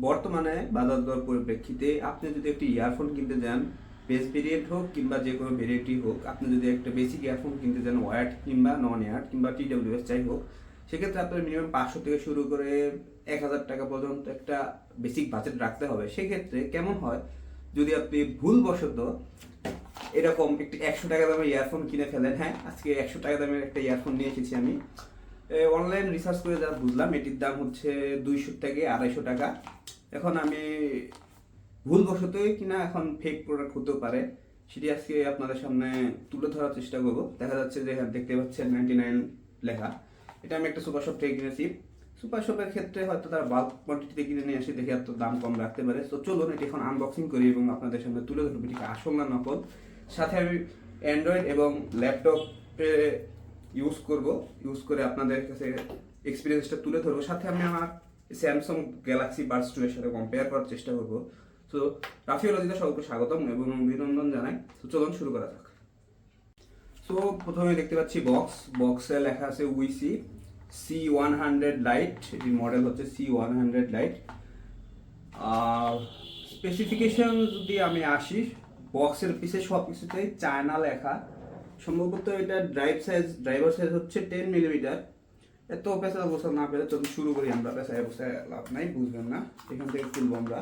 বর্তমানে বাজার দর পরিপ্রেক্ষিতে আপনি যদি একটি ইয়ারফোন কিনতে যান, বেস ভেরিয়েন্ট হোক কিংবা যে কোনো ভেরিয়েন্টই হোক, আপনি যদি একটা বেসিক ইয়ারফোন কিনতে যান ওয়ার্ড কিংবা নন এয়ার কিংবা টিডব্লিউএস যাই হোক, সেক্ষেত্রে আপনার মিনিমাম 500 থেকে শুরু করে 1000 টাকা পর্যন্ত একটা বেসিক বাজেট রাখতে হবে। সেক্ষেত্রে কেমন হয় যদি আপনি ভুলবশত এরকম একটি 100 টাকা দামের ইয়ারফোন কিনে ফেলেন। হ্যাঁ, আজকে 100 টাকা দামের একটা ইয়ারফোন নিয়ে এসেছি আমি। অনলাইন রিসার্চ করে যা বুঝলাম এটির দাম হচ্ছে 200 থেকে 250 টাকা। এখন আমি ভুলবশতই কিনা এখন ফেক প্রোডাক্ট হতেও পারে, সেটি আজকে আপনাদের সামনে তুলে ধরার চেষ্টা করব। দেখা যাচ্ছে যে এখানে দেখতে পাচ্ছেন 99 লেখা। এটা আমি একটা সুপার শপ থেকে কিনেছি। সুপার শপের ক্ষেত্রে হয়তো তারা বাল্ক কোয়ান্টিটিতে কিনে নিয়ে আসে দেখে এত দাম কম রাখতে পারে। তো চলুন এটি এখন আনবক্সিং করি এবং আপনাদের সামনে তুলে ধরবো এটিকে আসল না নকল। সাথে আমি অ্যান্ড্রয়েড এবং ল্যাপটপে ইউজ করে আপনাদের কাছে এক্সপিরিয়েন্সটা তুলে ধরবো। সাথে আমি আমার স্যামসাং গ্যালাক্সি বাডস 2 এর সাথে কম্পেয়ার করার চেষ্টা করব। তো রাফিওলজিতে সকলকে স্বাগতম এবং অভিনন্দন জানাই। তো চলুন শুরু করা যাক। সো প্রথমে দেখতে পাচ্ছি বক্সে লেখা আছে উইসি C100 লাইট। এটির মডেল হচ্ছে C100 লাইট। স্পেসিফিকেশন যদি আমি আসি, বক্সের পিছে সব কিছুতেই চায়না লেখা। সম্ভবত এটা ড্রাইভার সাইজ হচ্ছে 10 মিলিমিটার। এত পেঁচা বসা না পেরে চলুন শুরু করি আমরা। পেঁচায় বসায় লাভ নাই, বুঝবেন না। এখান থেকে তুলবো আমরা।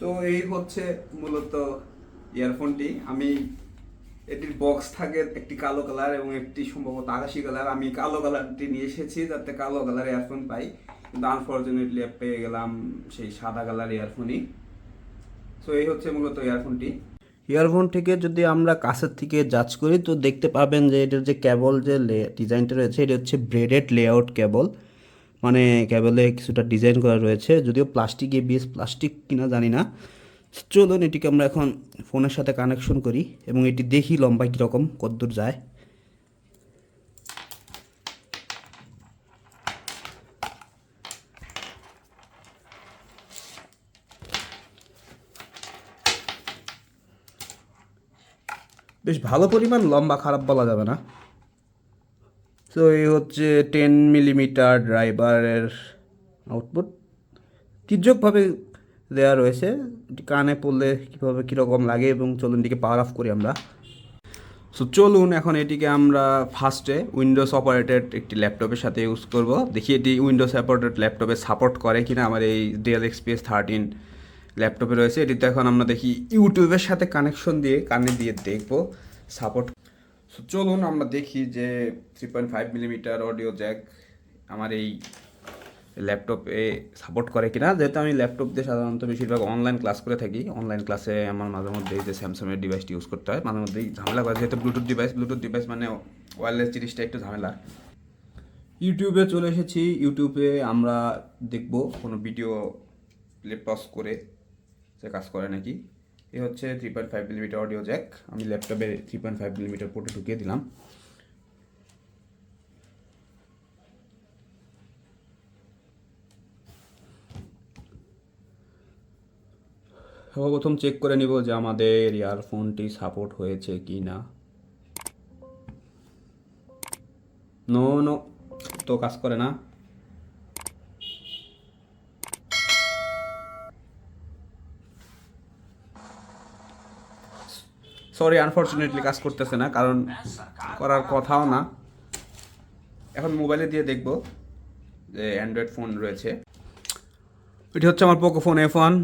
তো এই হচ্ছে মূলত ইয়ারফোনটি। আমি এটির বক্স থাকে একটি কালো কালার এবং একটি সম্ভবত আকাশি কালার। আমি কালো কালারটি নিয়ে এসেছি যাতে কালো কালার ইয়ারফোন পাই, কিন্তু আনফর্চুনেটলি পেয়ে গেলাম সেই সাদা কালার ইয়ারফোনই। সো এই হচ্ছে মূলত ইয়ারফোনটি। ইয়ারফোনটিকে যদি আমরা কাছের থেকে জাজ করি তো দেখতে পাবেন যে এটার যে কেবল যে ডিজাইনটা রয়েছে এটা হচ্ছে ব্রেডেড লেআউট কেবল। মানে কেবলে কিছুটা ডিজাইন করা রয়েছে, যদিও প্লাস্টিক এবিএস প্লাস্টিক কিনা জানি না। চলুন এটিকে আমরা এখন ফোনের সাথে কানেকশন করি এবং এটি দেখি লম্বা কীরকম, কতদূর যায়। বেশ ভালো পরিমাণ লম্বা, খারাপ বলা যাবে না। তো এই হচ্ছে 10 মিলিমিটার ড্রাইভারের আউটপুট। তির্যকভাবে দেওয়া রয়েছে, এটি কানে পড়লে কীভাবে কীরকম লাগে। এবং চলুন এটিকে পাওয়ার অফ করি আমরা। সো চলুন এখন এটিকে আমরা ফার্স্টে উইন্ডোজ অপারেটেড একটি ল্যাপটপের সাথে ইউজ করব। দেখি এটি উইন্ডোজ অপারেটেড ল্যাপটপে সাপোর্ট করে কিনা। আমার এই ডেল এক্সপিএস 13 ল্যাপটপে রয়েছে। এটিতে এখন আমরা দেখি ইউটিউবের সাথে কানেকশন দিয়ে কানে দিয়ে দেখব সাপোর্ট। সো চলুন আমরা দেখি যে 3.5 মিলিমিটার অডিও জ্যাক আমার এই ল্যাপটপে সাপোর্ট করে কিনা। যেহেতু আমি ল্যাপটপ দিয়ে সাধারণত বেশিরভাগ অনলাইন ক্লাস করে থাকি। অনলাইন ক্লাসে আমার মাঝে মধ্যে এই যে স্যামসাংয়ের ডিভাইসটি ইউজ করতে হয়, মাঝে মধ্যেই ঝামেলা করে। যেহেতু ব্লুটুথ ডিভাইস মানে ওয়্যারলেস জিনিসটা একটু ঝামেলা। ইউটিউবে চলে এসেছি। ইউটিউবে আমরা দেখব কোনো ভিডিও প্লে পজ করে সে কাজ করে নাকি। এ হচ্ছে 3.5 মিলিমিটার অডিও জ্যাক। আমি ল্যাপটপে 3.5 মিলিমিটার পোর্টে ঢুকিয়ে দিলাম। সর্বপ্রথম চেক করে নিব যে আমাদের ইয়ারফোনটি সাপোর্ট হয়েছে কি না। নো নো, তো কাজ করে না। সরি, আনফর্চুনেটলি কাজ করতেছে না, কারণ করার কথাও না। এখন মোবাইলে দিয়ে দেখব যে অ্যান্ড্রয়েড ফোন রয়েছে। এটি হচ্ছে আমার পোকো ফোন F1,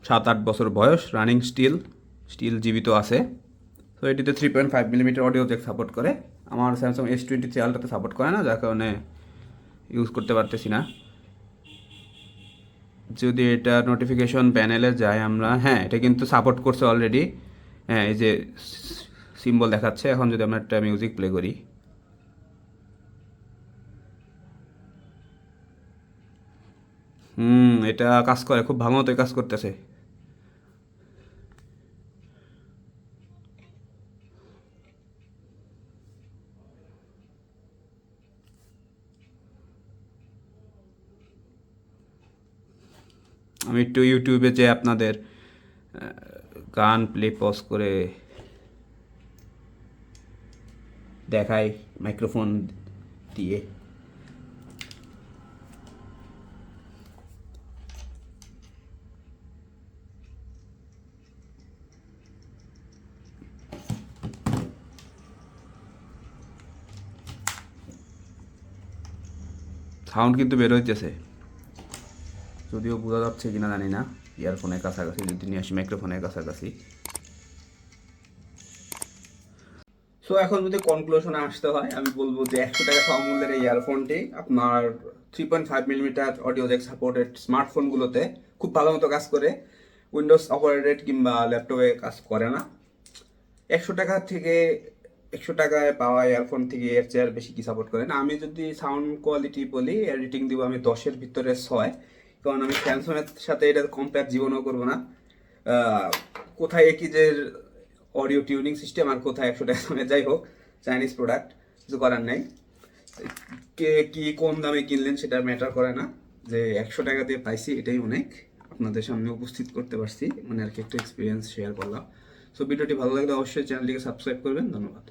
7-8 বছর বয়স, রানিং স্টিল জীবিত আছে। তো এটিতে 3.5 মিলিমিটার অডিও জ্যাক সাপোর্ট করে। আমার স্যামসাং S23 আলট্রাতে সাপোর্ট করে না, যার কারণে ইউজ করতে পারতেছি না। যদি এটা নোটিফিকেশন প্যানেলে যাই আমরা, হ্যাঁ এটা কিন্তু সাপোর্ট করছে অলরেডি। হ্যাঁ, এই যে সিম্বল দেখাচ্ছে। এখন যদি আমরা একটা মিউজিক প্লে করি, এটা কাজ করে, খুব ভালো মতোই কাজ করতেছে। আমি একটু ইউটিউবে যে আপনাদের গান প্লে পজ করে দেখাই মাইক্রোফোন দিয়ে। সাউন্ড কিন্তু বের হইতেছে, যদিও বোঝা যাচ্ছে কিনা জানি না। ইয়ারফোনের কাছাকাছি যদি নিয়ে আসি, মাইক্রোফোনের কাছাকাছি। সো এখন যদি কনক্লুশনে আসতে হয়, আমি বলবো যে 100 টাকা সমমূল্যের এই ইয়ারফোনটি আপনার 3.5 মিলিমিটার অডিও জ্যাক সাপোর্টেড স্মার্টফোনগুলোতে খুব ভালো মতো কাজ করে, উইন্ডোজ অপারেটেড কিংবা ল্যাপটপে কাজ করে না। 100 টাকায় পাওয়া ইয়ারফোন থেকে এর চেয়ে আর বেশি কি সাপোর্ট করে না। আমি যদি সাউন্ড কোয়ালিটি বলি, রেটিং দিব আমি 10-এর ভিতরে 6, কারণ আমি স্যামসংয়ের সাথে এটা কম্পেয়ার জীবনেও করবো না। কোথায় একই যে অডিও টিউনিং সিস্টেম আর কোথায় 100 টাকা দামে, যাই হোক চাইনিজ প্রোডাক্ট, কিছু করার নাই। কে কি কোন দামে কিনলেন সেটা ম্যাটার করে না, যে 100 টাকা দিয়ে পাইছি এটাই অনেক। আপনাদের সামনে উপস্থিত করতে পারছি, মানে আর কি একটা এক্সপিরিয়েন্স শেয়ার করলাম। সো ভিডিওটি ভালো লাগলে অবশ্যই চ্যানেলটিকে সাবস্ক্রাইব করবেন। ধন্যবাদ।